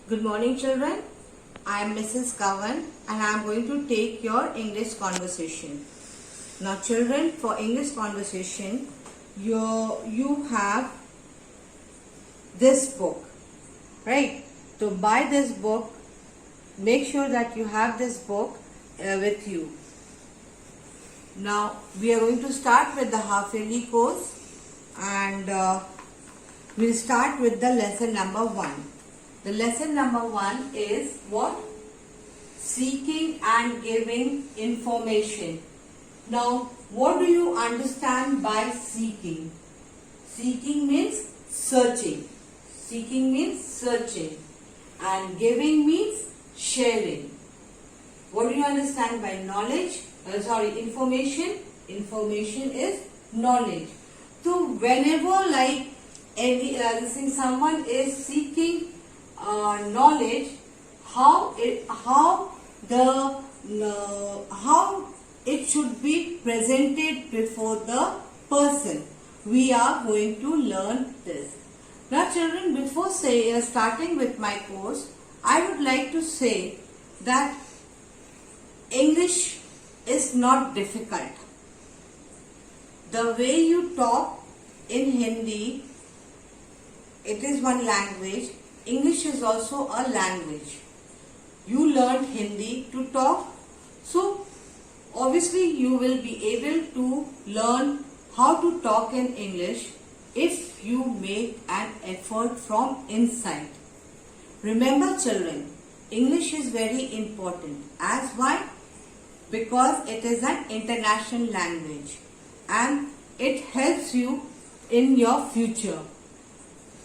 Good morning, children. I am Mrs. Kavan and I am going to take your English conversation. Now, children, for English conversation, you have this book, right? To buy this book, make sure that you have this book with you. Now, we are going to start with the half-yearly course and we'll start with the lesson number 1. The lesson number 1 is what? Seeking and giving information. Now, what do you understand by seeking? Seeking means searching. Seeking means searching. And giving means sharing. What do you understand by knowledge? Information. Information is knowledge. So, whenever someone is seeking knowledge, how it should be presented before the person. We are going to learn this. Now, children, before starting with my course, I would like to say that English is not difficult. The way you talk in Hindi, it is one language. English is also a language. You learned Hindi to talk, so obviously you will be able to learn how to talk in English if you make an effort from inside. Remember, children, English is very important. As why? Because it is an international language and it helps you in your future.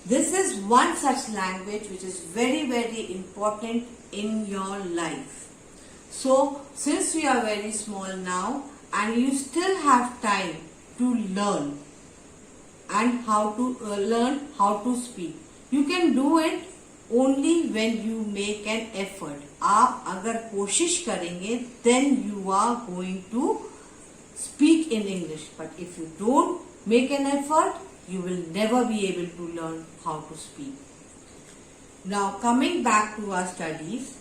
This is one such language which is very, very important in your life. So, since we are very small now and you still have time to learn and how to learn how to speak, you can do it only when you make an effort. आप अगर कोशिश करेंगे, then you are going to speak in English. But if you don't make an effort, you will never be able to learn how to speak. Now, coming back to our studies,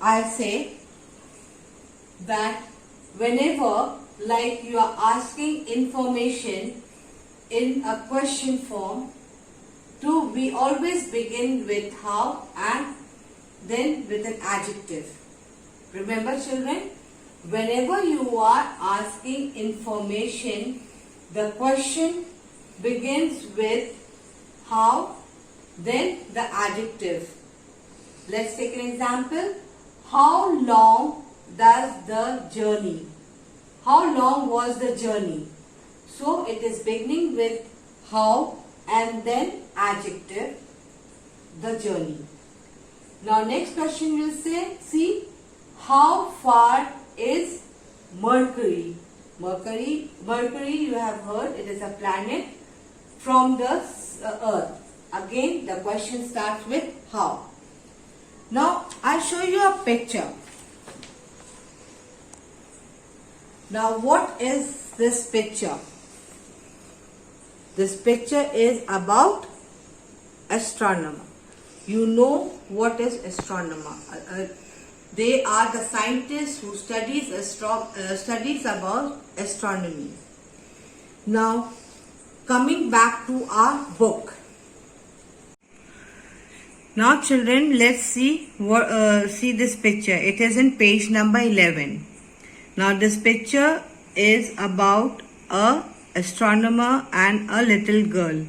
I say that whenever you are asking information in a question form, we always begin with how and then with an adjective. Remember, children, whenever you are asking information, the question begins with how, then the adjective. Let's take an example. How long does the journey? How long was the journey? So it is beginning with how and then adjective, the journey. Now next question will say, see, how far is Mercury? Mercury, you have heard, it is a planet from the Earth. Again, the question starts with how. Now, I'll show you a picture. Now, what is this picture? This picture is about astronomer. You know what is astronomer. They are the scientists who studies about astronomy. Now, coming back to our book. Now, children, let's see this picture. It is in page number 11. Now, this picture is about a astronomer and a little girl.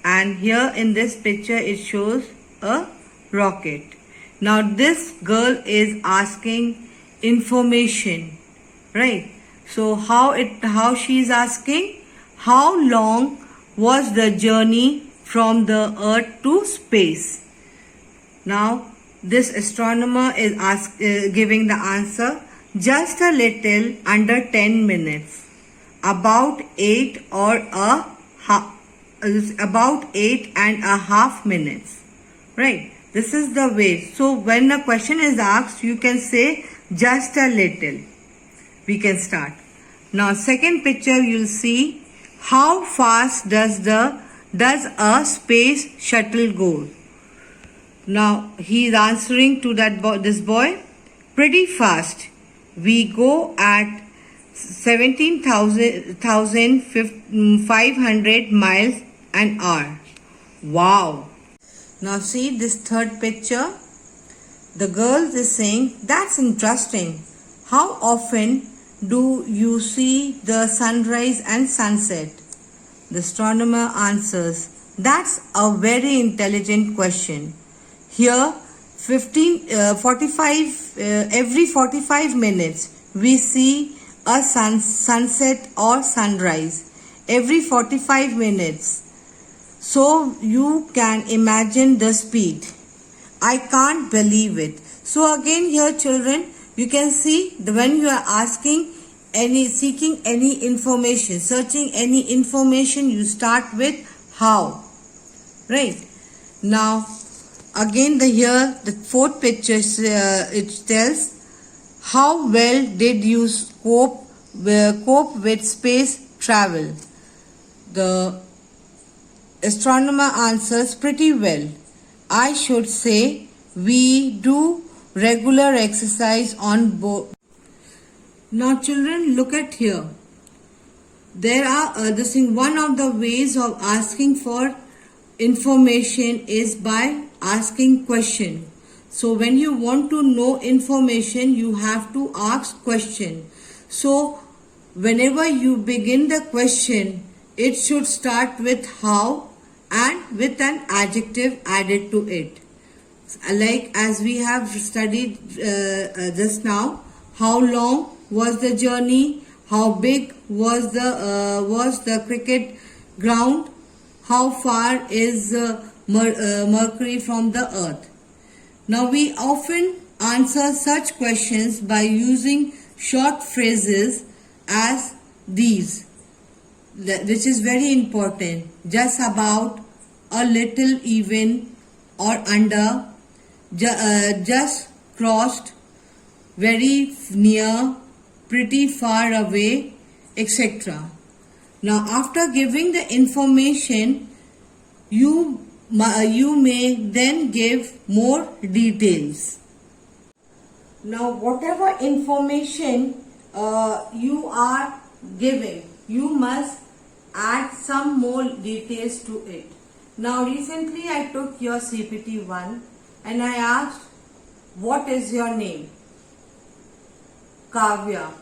And here in this picture, it shows a rocket. Now, this girl is asking information, right? So, how she is asking? How long was the journey from the Earth to space? Now, this astronomer is giving the answer, just a little under 10 minutes, about 8 and a half minutes, right? This is the way. So, when a question is asked, you can say just a little. We can start. Now, second picture, you'll see how fast does a space shuttle go? Now he is answering to this boy, pretty fast. We go at 17,500 miles an hour. Wow. Now see this third picture. The girl is saying, that's interesting. How often do you see the sunrise and sunset? The astronomer answers, that's a very intelligent question. Here, every 45 minutes, we see a sunset or sunrise. Every 45 minutes. So you can imagine the speed. I can't believe it. So again here children, you can see when you are seeking any information, searching any information, you start with how. Right. Now again the fourth picture it tells, how well did you cope with space travel? The astronomer answers, pretty well. I should say we do regular exercise on board. Now children, look at here. There are one of the ways of asking for information is by asking question. So when you want to know information, you have to ask question. So whenever you begin the question, it should start with how and with an adjective added to it. Like as we have studied just now, how long was the journey? How big was the cricket ground? How far is Mercury from the Earth? Now we often answer such questions by using short phrases as these, which is very important. Just about, a little, even or under, just crossed, very near, pretty far away, etc. Now after giving the information, you may then give more details. Now whatever information you are giving, you must add some more details to it. Now recently I took your CPT 1 and I asked, what is your name? Kavya.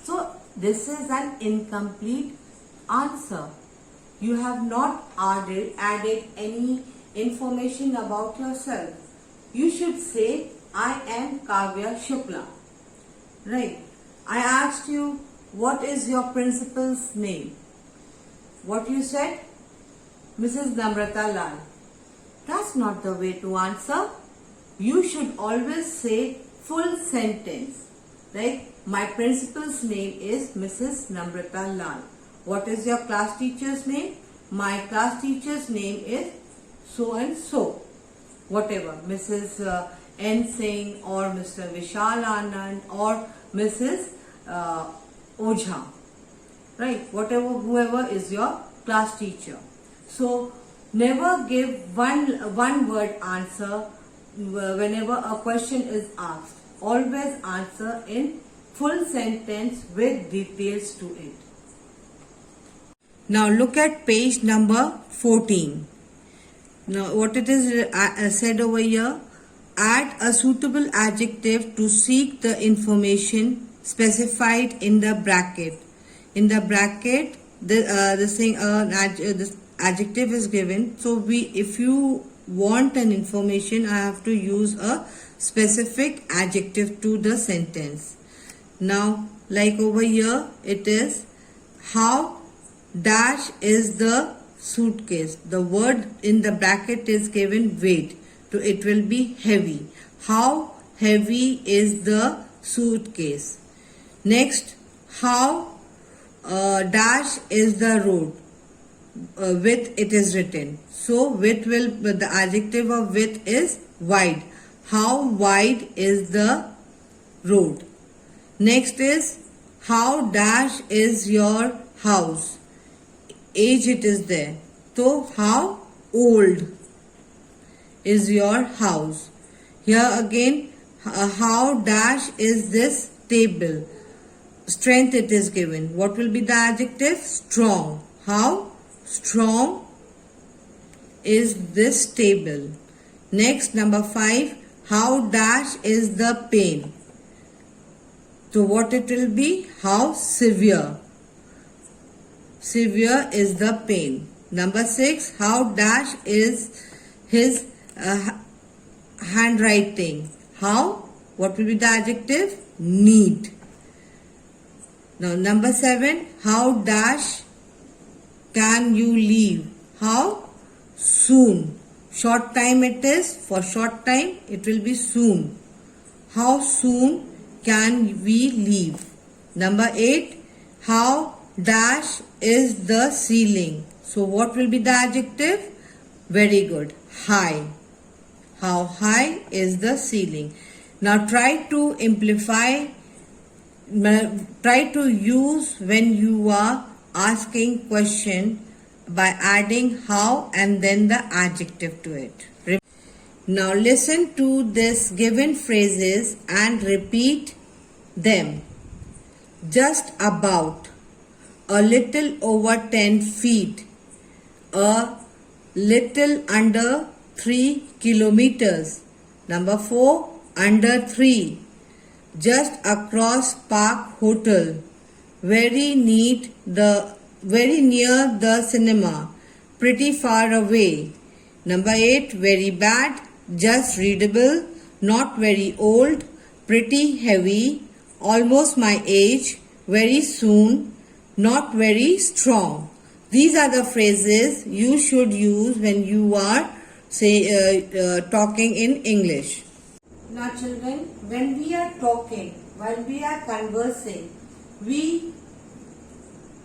So this is an incomplete answer. You have not added any information about yourself. You should say, I am Kavya Shukla. Right. I asked you, what is your principal's name? What you said? Mrs. Namrata Lal. That's not the way to answer. You should always say full sentence. Right? My principal's name is Mrs. Namrata Lal. What is your class teacher's name? My class teacher's name is so and so. Whatever. Mrs. N. Singh or Mr. Vishal Anand or Mrs. Ojha. Right? Whoever is your class teacher. So never give one word answer whenever a question is asked. Always answer in full sentence with details to it. Now look at page number 14. Now what it is said over here, add a suitable adjective to seek the information specified in the bracket. In the bracket, this adjective is given. So if you want an information, I have to use a specific adjective to the sentence. Now, like over here, it is, how dash is the suitcase. The word in the bracket is given weight. So it will be heavy. How heavy is the suitcase? Next, how dash is the road. Width it is written. So the adjective of width is wide. How wide is the road? Next is, how dash is your house? Age it is there. So how old? is your house. Here again, how dash is this table? Strength it is given. What will be the adjective? Strong. How strong is this table? Next, number 5. How dash is the pain? So what it will be? How severe. Severe is the pain. Number 6. How dash is his handwriting? How? What will be the adjective? Neat. Now number 7. How dash can you leave? How? Soon. Short time it is. For short time it will be soon. How soon can we leave? Number 8. How dash is the ceiling? So what will be the adjective? Very good. High. How high is the ceiling? Now try to amplify, try to use when you are asking question by adding how and then the adjective to it. Now listen to this given phrases and repeat them. Just about, a little over 10 feet, a little under 3 kilometers. Number 4, under 3, just across Park Hotel, very near the cinema, pretty far away. Number 8, very bad, just readable, not very old, pretty heavy, almost my age, very soon, not very strong. These are the phrases you should use when you are talking in English. Now children, when we are talking, while we are conversing, we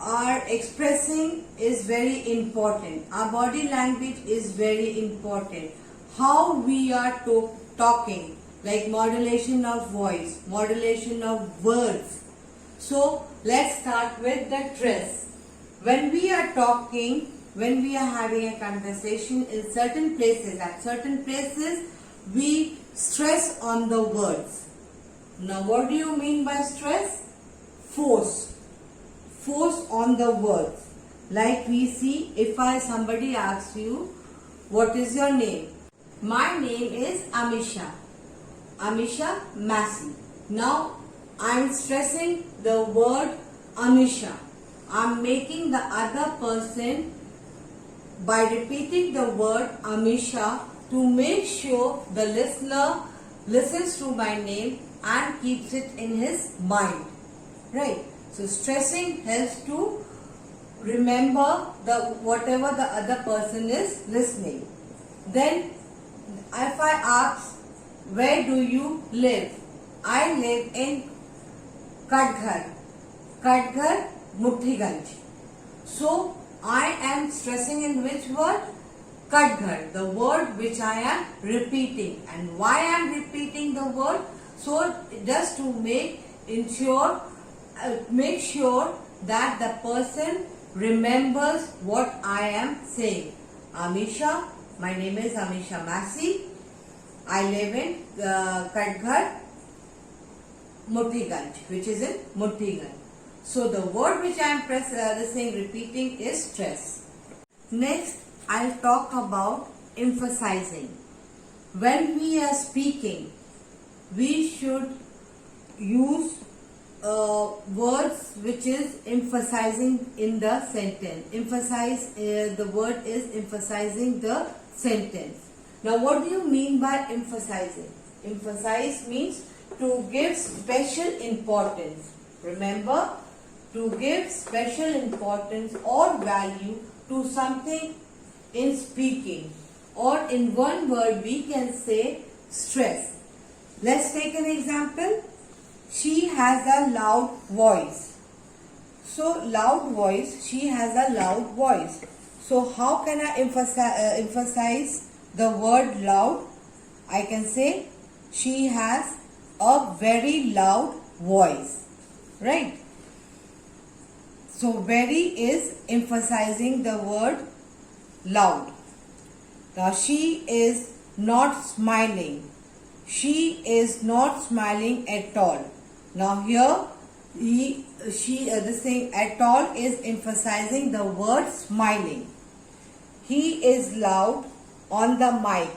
are expressing is very important. Our body language is very important. How we are talking, like modulation of voice, modulation of words. So let's start with the dress. When we are talking, when we are having a conversation in certain places, at certain places, we stress on the words. Now what do you mean by stress? Force. Force on the words. Like we see, if somebody asks you, what is your name? My name is Amisha. Amisha Massey. Now I am stressing the word Amisha. I am making the other person, by repeating the word Amisha, to make sure the listener listens to my name and keeps it in his mind. Right? So stressing helps to remember whatever the other person is listening. Then if I ask, where do you live? I live in Katghar. Katghar, Muthiganj. So I am stressing in which word? Katghar, the word which I am repeating. And why I am repeating the word? So just to make sure that the person remembers what I am saying. Amisha, my name is Amisha Massey. I live in Katghar, Muthiganj, which is in Muthiganj. So the word which I am repeating is stress. Next, I'll talk about emphasizing. When we are speaking, we should use words which is emphasizing in the sentence. The word is emphasizing the sentence. Now what do you mean by emphasizing? Emphasize means to give special importance. Remember, to give special importance or value to something in speaking, or in one word we can say stress. Let's take an example. She has a loud voice. So loud voice, she has a loud voice. So how can I emphasize the word loud? I can say she has a very loud voice, right? So very is emphasizing the word loud. Now she is not smiling. She is not smiling at all. Now here this thing at all is emphasizing the word smiling. He is loud on the mic.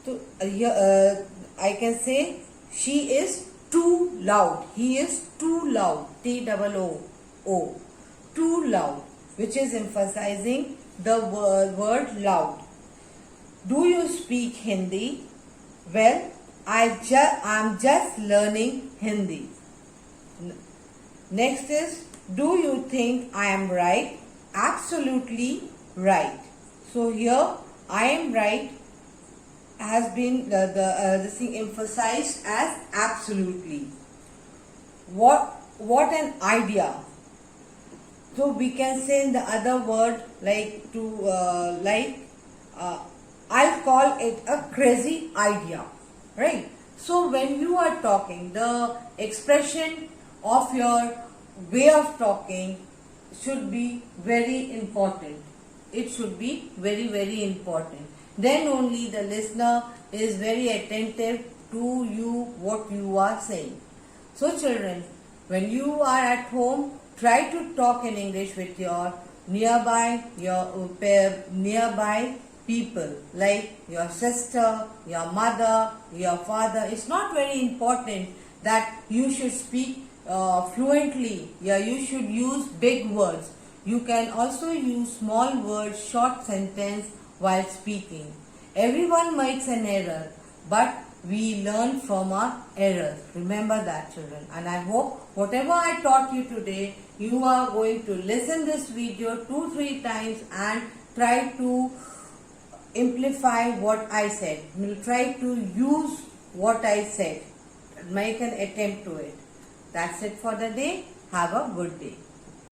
So here I can say she is too loud. He is too loud. T-O-O. Too loud, which is emphasizing the word loud. Do you speak Hindi? Well, I'm just learning Hindi. Next is, do you think I am right? Absolutely right. So here, I am right has been this thing emphasized as absolutely. What an idea. So we can say in the other word I'll call it a crazy idea, right? So when you are talking, the expression of your way of talking should be very important. It should be very, very important. Then only the listener is very attentive to you, what you are saying. So children, when you are at home, try to talk in English with your nearby people, like your sister, your mother, your father. It's not very important that you should speak fluently. Yeah, you should use big words. You can also use small words, short sentence while speaking. Everyone makes an error, but we learn from our errors. Remember that, children. And I hope whatever I taught you today, you are going to listen this video 2-3 times and try to amplify what I said. We'll try to use what I said. Make an attempt to it. That's it for the day. Have a good day.